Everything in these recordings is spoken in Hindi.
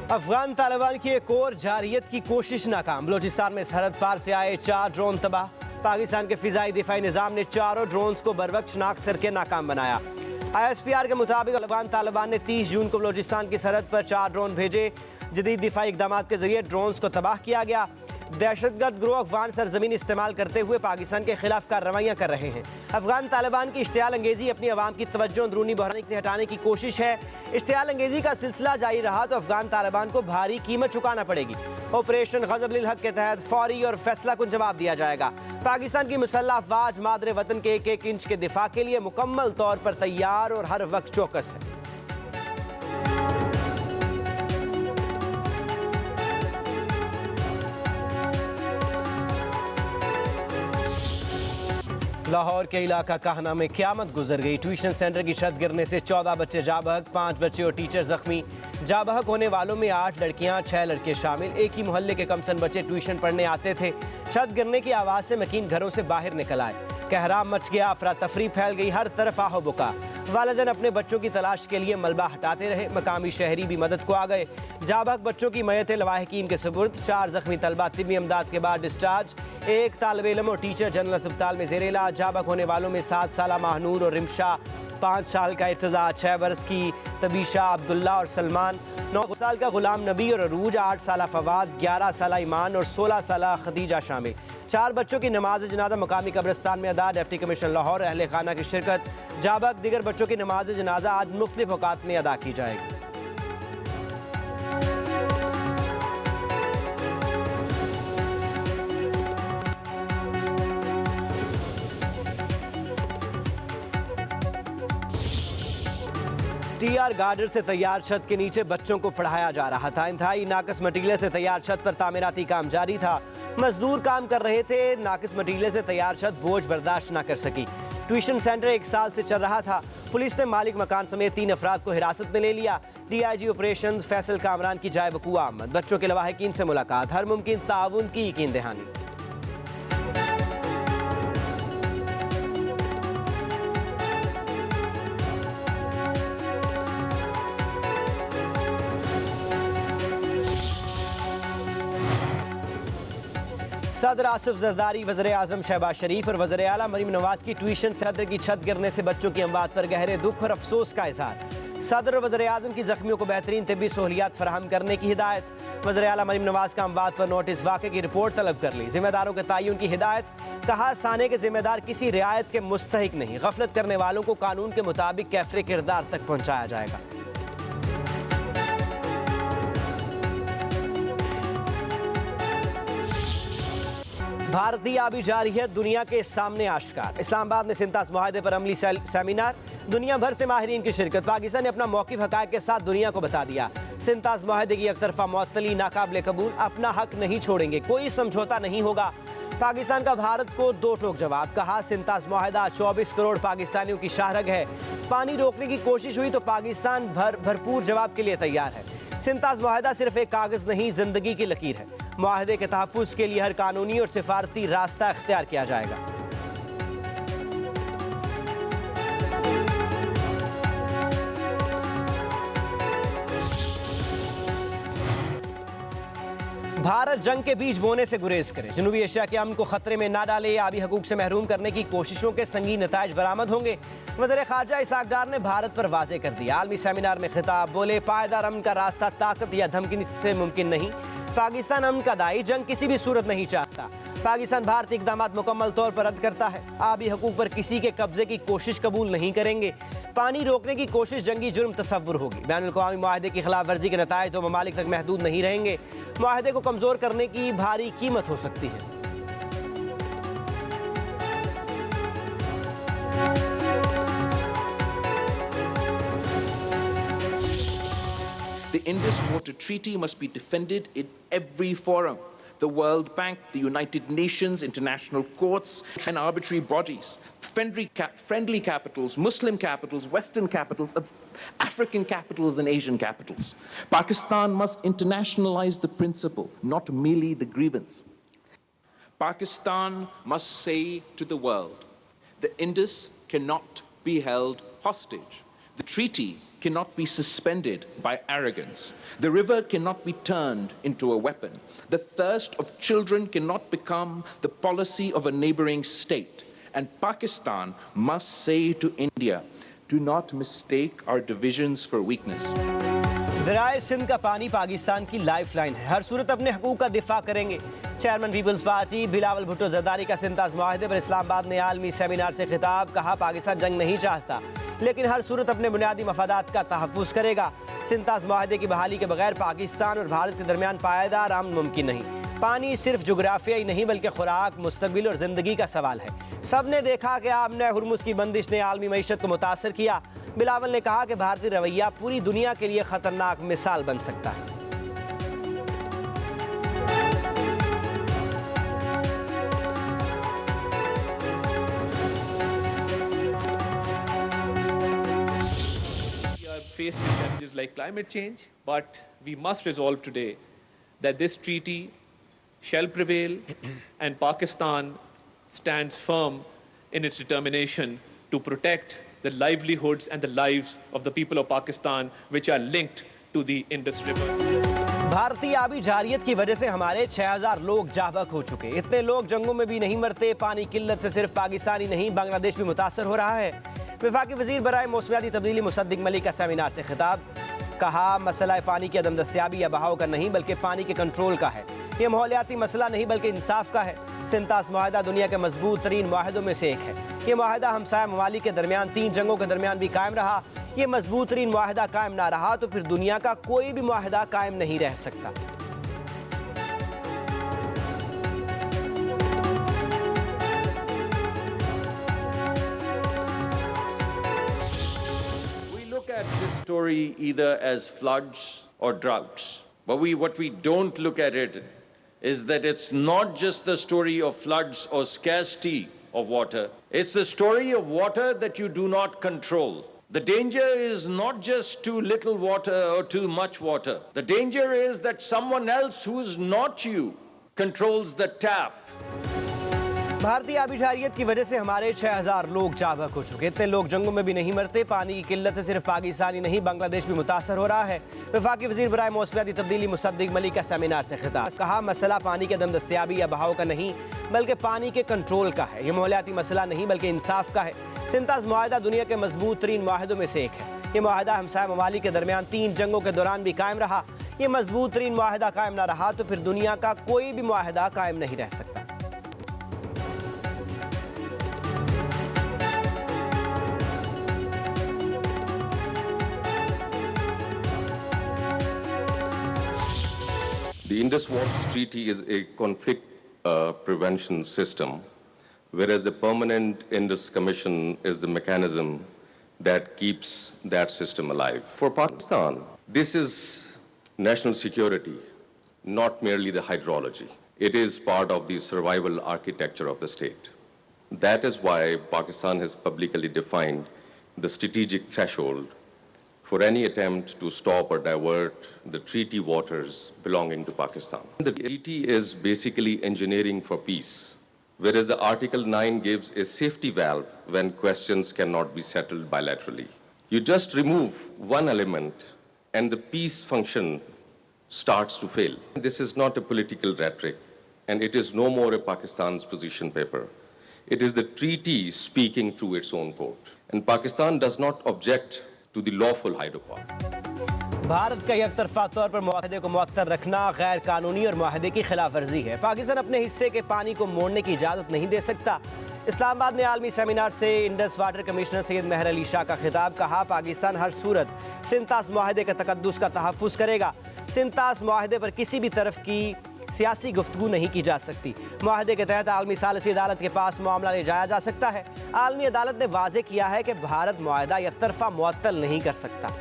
अफगान तालिबान की एक और जारियत की कोशिश नाकाम। बलोचिस्तान में सरहद पार से आए 4 ड्रोन तबाह। पाकिस्तान के फिजाई दिफाई निज़ाम ने चारों ड्रोन्स को बरवक्त शनाख्त करके नाकाम बनाया। ISPR के मुताबिक अफगान तालिबान ने 30 जून को बलोचिस्तान की सरहद पर 4 ड्रोन भेजे। जदीद दिफाई इकदाम के जरिए ड्रोन्स को तबाह किया गया। दहशतगर्द ग्रोह अफगान सरजमीन इस्तेमाल करते हुए पाकिस्तान के खिलाफ कार्रवाइयाँ कर रहे हैं। अफगान तालिबान की इश्तियाल अंगेजी अपनी आवाम की तवज्जो अंदरूनी बहरान से हटाने की कोशिश है। इश्तियाल अंगेजी का सिलसिला जारी रहा तो अफगान तालिबान को भारी कीमत चुकाना पड़ेगी। ऑपरेशन ग़ज़ब-उल हक़ के तहत फौरी और फैसला कुन जवाब दिया जाएगा। पाकिस्तान की मुसल्लह अफ़वाज मादरे वतन के 1-1 इंच के दिफा के लिए मुकम्मल तौर पर तैयार और हर वक्त चौकस है। लाहौर के इलाका कहना में क़यामत गुजर गई। ट्यूशन सेंटर की छत गिरने से 14 बच्चे जा बहक, 5 बच्चे और टीचर जख्मी। जा बहक होने वालों में 8 लड़कियां 6 लड़के शामिल। एक ही मोहल्ले के कमसन बच्चे ट्यूशन पढ़ने आते थे। छत गिरने की आवाज़ से मकीन घरों से बाहर निकल आए। कहराम मच गया, अफरा तफरी फैल गई, हर तरफ आहो बुका। वालिदैन अपने बच्चों की तलाश के लिए मलबा हटाते रहे। मकामी शहरी भी मदद को आ गए। जाबहक बच्चों की मयतें लवाहिकीन के सुपुर्द। 4 जख्मी तलबा तिब्बी इमदाद के बाद डिस्चार्ज। एक तालिब इल्म और टीचर जनरल अस्पताल में ज़ेर इलाज। जाबहक होने वालों में 7 साल महानूर और रिमशा, 5 साल का इर्तज़ा, 6 बरस की तबीशा, अब्दुल्ला और सलमान, 9 साल का गुलाम नबी और अरूज, 8 साल फवाद, 11 साल ईमान और 16 साल खदीजा शामिल। 4 बच्चों की नमाज जनाजा मकामी कब्रिस्तान में अदा। डिप्टी कमिश्नर लाहौर अहले खाना की शिरकत। जाबहक दीगर बच्चों की नमाज जनाजा आज मुख्तलिफ औकात में अदा की जाएगी। TR गार्डर से तैयार छत के नीचे बच्चों को पढ़ाया जा रहा था। इंतहाई नाकस मटीरियल से तैयार छत पर तामीराती काम जारी था। मजदूर काम कर रहे थे। नाकस मटीरियल से तैयार छत बोझ बर्दाश्त न कर सकी। ट्यूशन सेंटर 1 साल से चल रहा था। पुलिस ने मालिक मकान समेत 3 अफराद को हिरासत में ले लिया। DIG ऑपरेशंस फैसल कामरान की जाए वकूआ आमद। बच्चों के लवाहिकीन से मुलाकात, हर मुमकिन ताउन की यकीन दहानी। सदर आसिफ जरदारी, वज़ीर आज़म शहबाज शरीफ और वज़ीर आला मरीम नवाज की ट्यूशन सेंटर की छत गिरने से बच्चों की अमवात पर गहरे दुख और अफसोस का इज़हार। सदर और वज़ीर आज़म की जख्मियों को बेहतरीन तिब्बी सहूलियात फराहम करने की हिदायत। वज़ीर आला मरीम नवाज का अमवात पर नोटिस वाक़े की रिपोर्ट तलब कर ली। जिम्मेदारों के तयन की हिदायत। कहा साने के जिम्मेदार किसी रियायत के मुस्तहिक नहीं। गफलत करने वालों को कानून के मुताबिक कैफरे किरदार तक पहुँचाया जाएगा। भारतीय आबी जारियत दुनिया के सामने आश्कार। इस्लामाबाद में सिंतास मुआहदे पर अमली सेमिनार। दुनिया भर से माहिरीन की शिरकत। पाकिस्तान ने अपना मौक़िफ़ हक़ाइक़ के साथ दुनिया को बता दिया। सिंतास मुआहदे की एकतरफा मुअत्तली नाकाबिले कबूल। अपना हक नहीं छोड़ेंगे, कोई समझौता नहीं होगा। पाकिस्तान का भारत को 2 टोक जवाब। कहा सिंतास मुआहदा 24 करोड़ पाकिस्तानियों की शाहरग है। पानी रोकने की कोशिश हुई तो पाकिस्तान भरपूर जवाब के लिए तैयार है। सिंतास मुआहदा सिर्फ एक कागज़ नहीं, जिंदगी की लकीर है। मुआहदे के तहफ़्फ़ुज़ के लिए हर कानूनी और सिफारती रास्ता इख्तियार किया जाएगा। भारत जंग के बीज बोने से गुरेज करे। जनूबी एशिया के अमन को खतरे में ना डाले। आबी हकूक से महरूम करने की कोशिशों के संगीन नताइज बरामद होंगे। वज़ीर ख़ारजा इसाक डार ने भारत पर वाज़े कर दिया। आलमी सेमिनार में खिताब। बोले पायदार अमन का रास्ता ताकत या धमकी से मुमकिन नहीं। पाकिस्तान अमन का दाई, जंग किसी भी सूरत नहीं चाहता। पाकिस्तान भारतीय इक़दामात मुकम्मल तौर पर रद्द करता है। आबी हकूक पर किसी के कब्जे की कोशिश कबूल नहीं करेंगे। पानी रोकने की कोशिश जंगी जुर्म तसव्वुर होगी। बैनुल-अक़वामी मुआहदे की खिलाफ वर्जी के नताइज तो ममालिक तक महदूद नहीं रहेंगे। मुआहदे को कमज़ोर करने की भारी कीमत हो सकती है। The Indus Water Treaty must be defended in every forum. The World Bank, the United Nations, international courts, and arbitrary bodies, friendly capitals, Muslim capitals, Western capitals, African capitals, and Asian capitals. Pakistan must internationalize the principle, not merely the grievance. Pakistan must say to the world, the Indus cannot be held hostage. The treaty cannot be suspended by arrogance. The river cannot be turned into a weapon. The thirst of children cannot become the policy of a neighboring state. And Pakistan must say to India, do not mistake our divisions for weakness. दरियाए Sindh का पानी पाकिस्तान की लाइफलाइन है, हर सूरत अपने हकूक का दिफा करेंगे। चेयरमैन पीपल्स पार्टी बिलावल भुट्टो जरदारी का सिंताज मुआहदे पर इस्लामाबाद में आलमी सेमिनार से खिताब। कहा, पाकिस्तान जंग नहीं चाहता लेकिन हर सूरत अपने बुनियादी मफादात का तहफ़्फ़ुज़ करेगा। सिंताज मुआहदे की बहाली के बगैर पाकिस्तान और भारत के दरमियान पायदार अमन मुमकिन नहीं। पानी सिर्फ जोग्राफियाई नहीं बल्कि खुराक, मुस्तकबिल और ज़िंदगी का सवाल है। सब ने देखा कि आमने हुर्मुज़ की बंदिश ने आलमी मईशत को मुतासर किया। बिलावल ने कहा कि भारतीय रवैया पूरी दुनिया के लिए ख़तरनाक मिसाल बन सकता है। Faced with challenges like climate change, but we must resolve today that this treaty shall prevail and Pakistan stands firm in its determination to protect the livelihoods and the lives of the people of Pakistan which are linked to the Indus River. भारतीय आबी जारियत की वजह से हमारे 6000 लोग जाबक हो चुके। इतने लोग जंगों में भी नहीं मरते। पानी किल्लत से सिर्फ पाकिस्तानी नहीं बांग्लादेश भी मुतासर हो रहा है। वफाकी वज़ीर बराए मौसमियाती तब्दीली मुसद्दिक मलिक का सेमिनार से खिताब। कहा, मसला पानी की अदम दस्तयाबी या बहाव का नहीं बल्कि पानी के कंट्रोल का है। ये माहौलियाती मसला नहीं बल्कि इंसाफ का है। सिंतास मुआहदा दुनिया के मजबूत तरीन मुआहदों में से एक है। ये मुआहदा हमसाया ममालिक के दरमियान 3 जंगों के दरमियान भी कायम रहा। ये मजबूत तरीन मुआहदा कायम ना रहा तो फिर दुनिया का कोई भी मुआहदा कायम नहीं रह सकता। At this story either as floods or droughts, but what we don't look at it is that it's not just the story of floods or scarcity of water. It's the story of water that you do not control. The danger is not just too little water or too much water. The danger is that someone else who is not you controls the tap. भारतीय आबी जारियत की वजह से हमारे 6000 लोग जाबक हो चुके। इतने लोग जंगों में भी नहीं मरते। पानी की किल्लत से सिर्फ पाकिस्तानी नहीं बांग्लादेश भी मुतासर हो रहा है। वफाकी वज़ीर बराए मौसमियाती तब्दीली मुसद्दिक मलिक का सेमिनार से खिताब। कहा, मसला पानी के अदम दस्तयाबी या बहाव का नहीं बल्कि पानी के कंट्रोल का है। ये माहौलियाती मसला नहीं बल्कि इंसाफ का है। सिंताज मुआहदा दुनिया के मजबूत तरीन मुआहदों में से एक है। ये मुआहदा हमसाया ममालिक के दरमियान 3 जंगों के दौरान भी कायम रहा। ये मजबूत तरीन मुआहदा कायम ना रहा तो फिर दुनिया का कोई भी मुआहदा कायम नहीं रह सकता। The Indus Waters Treaty is a conflict prevention system, whereas the Permanent Indus Commission is the mechanism that keeps that system alive. For Pakistan, this is national security, not merely the hydrology. It is part of the survival architecture of the state. That is why Pakistan has publicly defined the strategic threshold for any attempt to stop or divert the treaty waters belonging to Pakistan. The treaty is basically engineering for peace, whereas the Article 9 gives a safety valve when questions cannot be settled bilaterally. You just remove one element and the peace function starts to fail. This is not a political rhetoric, and it is no more a Pakistan's position paper. It is the treaty speaking through its own court. And Pakistan does not object to the lawful hydropower. Bharat का एकतरफा तौर पर मुआहदे को मुअत्तर रखना गैर कानूनी और मुआहदे की खिलाफ वर्जी है। पाकिस्तान अपने हिस्से के पानी को मोड़ने की इजाज़त नहीं दे सकता। इस्लामाबाद में आलमी सेमिनार से इंडस वाटर कमिश्नर सैयद मेहर अली शाह का खिताब। कहा, पाकिस्तान हर सूरत सिंतास मुआहदे के तकद्दुस का तहफ़्फ़ुज़ करेगा। सिंतास मुआहदे पर किसी भी तरफ की सियासी गुफ्तगू नहीं की जा सकती। मुआहदे के तहत आलमी सालिसी अदालत के पास मामला ले जाया जा सकता है। आलमी अदालत ने वाज़े किया है कि भारत मुआहदा एकतरफा मुअत्तल नहीं कर सकता।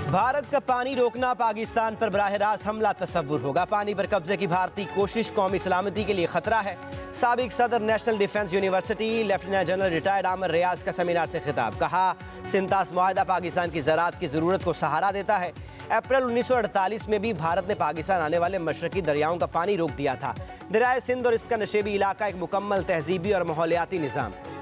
भारत का पानी रोकना पाकिस्तान पर बराह रास्त हमला तस्वुर होगा। पानी पर कब्जे की भारतीय कोशिश कौमी सलामती के लिए खतरा है। साबिक सदर national defence university lieutenant general retired Aamir Riaz का सेमिनार से खिताब। कहा, सिंतास मुआहदा पाकिस्तान की ज़राअत की ज़रूरत को सहारा देता है। अप्रैल 1948 में भी भारत ने पाकिस्तान आने वाले मशरकी दरियाओं का पानी रोक दिया था। दरियाए सिंध और इसका नशेबी इलाका एक मुकम्मल तहजीबी और माहौलियाती निज़ाम है।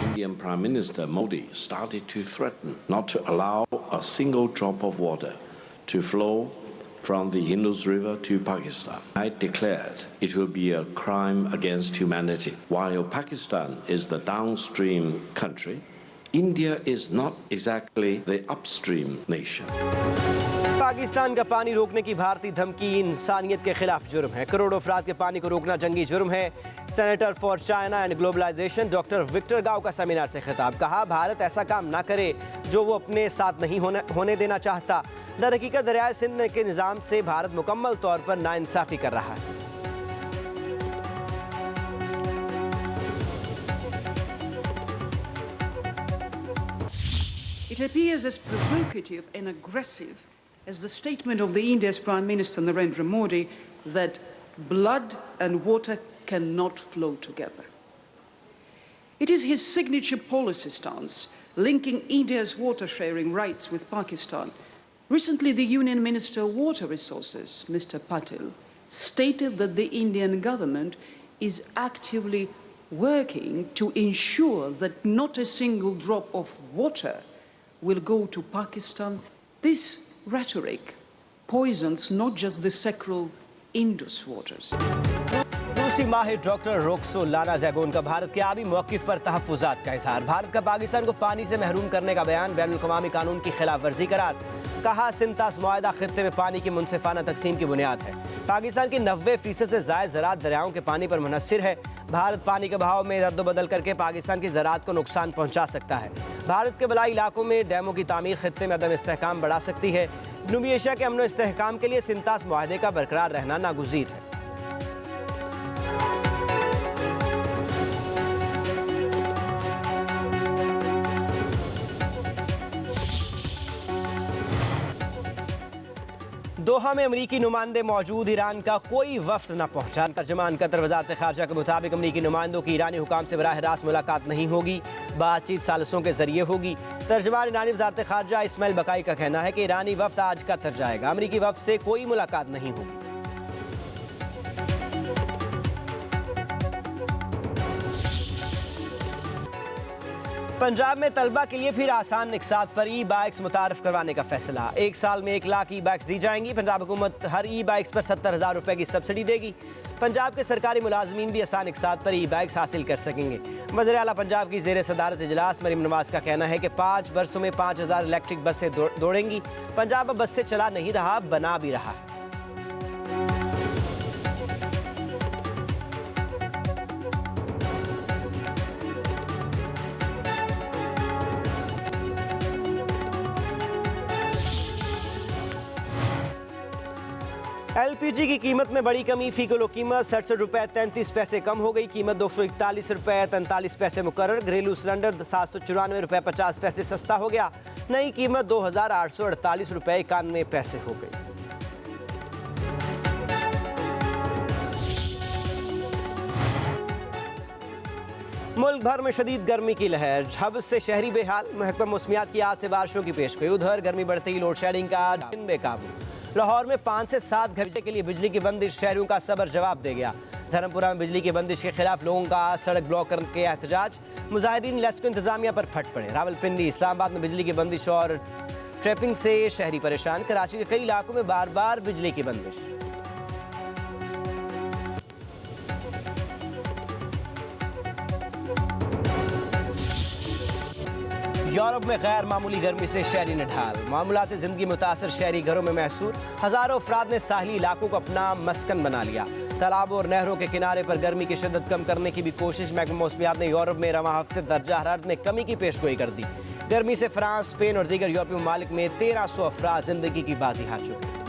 Indian Prime Minister Modi started to threaten not to allow a single drop of water to flow from the Indus River to Pakistan. I declared it will be a crime against humanity. While Pakistan is the downstream country, India is not exactly the upstream nation. Pakistan का पानी रोकने की भारतीय धमकी इंसानियत के खिलाफ जुर्म है। करोड़ों अफराद के पानी को रोकना जंगी जुर्म है। Senator for China and globalisation doctor Victor Gao का सेमिनार से खिताब। कहा, भारत ऐसा काम ना करे जो वो अपने साथ नहीं होने देना चाहता। दर हकीकत दरियाए सिंध के निज़ाम से भारत मुकम्मल तौर पर नाइंसाफ़ी कर रहा है। It appears as provocative and aggressive as the statement of the India's Prime Minister Narendra Modi that blood and water cannot flow together. It is his signature policy stance, linking India's water sharing rights with Pakistan. Recently, the Union Minister of Water Resources, Mr. Patil, stated that the Indian government is actively working to ensure that not a single drop of water will go to Pakistan. This rhetoric poisons not just the sacred Indus waters. रूसी माहिर डॉक्टर रोक्सो लाना जैगोन का भारत के आबी मौक़िफ़ पर तहफ़्फ़ुज़ात का इज़हार। भारत का पाकिस्तान को पानी से महरूम करने का बयान बैनुल-अक़वामी कानून की खिलाफ वर्जी करार। कहा, सिंतास मुआहदा ख़ित्ते में पानी की मुनसिफ़ाना तक़सीम की बुनियाद है। पाकिस्तान की 90% से ज़ायद ज़राअत दरियाओं के पानी पर मुनहसर है। भारत पानी के बहाव में रद्द-बदल करके पाकिस्तान की ज़राअत को नुकसान पहुँचा सकता है। भारत के बलाई इलाकों में डैमों की तामीर ख़ित्ते में अदम इस्तेहकाम बढ़ा सकती है। जनूबी एशिया के अमन व इस्तेहकाम के लिए सिंतास मुआहदे का बरकरार रहना नागुज़ीर है। दोहा में अमरीकी नुमाइंदे मौजूद, ईरान का कोई वफ्द न पहुंचा। तर्जमान कतर वज़ारत ख़ारजा के मुताबिक अमरीकी नुमाइंदों की ईरानी हुकाम से बराह रास्त मुलाकात नहीं होगी, बातचीत सालिसों के जरिए होगी। तर्जमान ईरानी वज़ारत ख़ारजा इस्माइल बकाई का कहना है कि ईरानी वफ्द आज कतर जाएगा, अमरीकी वफ्द से कोई मुलाकात नहीं होगी। पंजाब में तलबा के लिए फिर आसान निकसात पर ई बाइक्स मुतारफ करवाने का फैसला। 1 साल में 1 लाख ई बाइक्स दी जाएंगी। पंजाब हुकूमत हर ई बाइक्स पर 70,000 रुपए की सब्सिडी देगी। पंजाब के सरकारी मुलाजमीन भी आसान निकसात पर ई बाइक्स हासिल कर सकेंगे। वज़ीर आला पंजाब की ज़ेर सदारत इजलास मरीम नवाज का कहना है कि 5 बरसों में 5,000 इलेक्ट्रिक बसें दौड़ेंगी। पंजाब अब बस से चला नहीं रहा, बना भी रहा है। LPG की कीमत में बड़ी कमी। फी किलो कीमत 67 रुपये 33 पैसे कम हो गई। कीमत 241 रुपये 43 पैसे मुकर्रर। घरेलू सिलेंडर 794 रुपये 50 पैसे सस्ता हो गया। नई कीमत 2,848 रुपये 91 पैसे हो गई। मुल्क भर में शदीद गर्मी की लहर, हब्स से शहरी बेहाल। महकमा मौसमियात की आज से बारिशों की पेशगोई। उधर गर्मी बढ़ते ही लोड शेडिंग का दिन बेकाबू। लाहौर में 5 से 7 घंटे के लिए बिजली की बंदिश, शहरियों का सबर जवाब दे गया। धर्मपुरा में बिजली की बंदिश के खिलाफ लोगों का सड़क ब्लॉक करने के एहतजाज। मुजाहिदीन लेस्को इंतजामिया पर फट पड़े। रावलपिंडी, इस्लामाबाद में बिजली की बंदिश और ट्रैपिंग से शहरी परेशान। कराची के कई इलाकों में बार बार बिजली की बंदिश। यूरोप में गैर मामूली गर्मी से शहरी निढाल। मामूलात ज़िंदगी मुतासर शहरी घरों में महसूर। हज़ारों अफराद ने साहली इलाकों को अपना मस्कन बना लिया। तालाबों और नहरों के किनारे पर गर्मी की शिद्दत कम करने की भी कोशिश। महकमा मौसमियात ने यूरोप में रवां हफ्ते दर्जा हरारत में कमी की पेशगोई कर दी। गर्मी से फ्रांस, स्पेन और दीगर यूरोपीय ममालिक में 1300 अफराद जिंदगी की बाजी हार चुके।